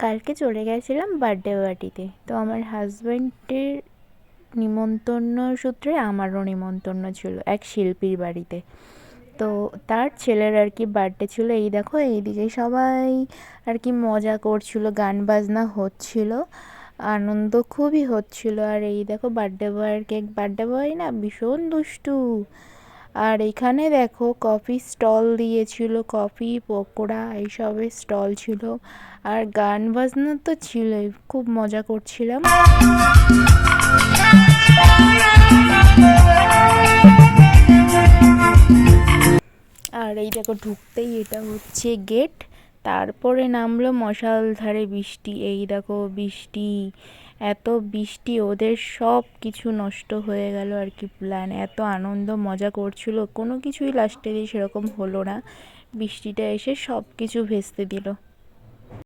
কালকে চলে গেছিলাম বার্থডে পার্টিতে। তো আমার হাজব্যান্ডের নিমন্ত্রণ সূত্রে আমারও নিমন্ত্রণ ছিল এক শিল্পীর বাড়িতে। তো তার ছেলের আর কি বার্থডে ছিল। এই দেখো এইদিকে সবাই আর কি মজা করছিল, গান বাজনা হচ্ছিল, আনন্দ খুবই হচ্ছিল। আর এই দেখো বার্থডে বয়ের কেক, বার্থডে বয় না ভীষণ দুষ্টু। আর এখানে দেখো কফি স্টল দিয়েছিল, কফি পকোড়া এইসবের স্টল ছিল। আর গান বাজনা তো ছিলই, খুব মজা করছিলাম। আর এই দেখো ঢুকতেই এটা হচ্ছে গেট, তারপরে নামলো মশালধারে বৃষ্টি। এই দেখো বৃষ্টি, এত বৃষ্টি ওদের সব কিছু নষ্ট হয়ে গেল আর কি প্ল্যান। এত আনন্দ মজা করছিল, কোনো কিছুই লাস্টে দিয়ে সেরকম হলো না, বৃষ্টিটা এসে সব কিছু ভেস্তে দিল।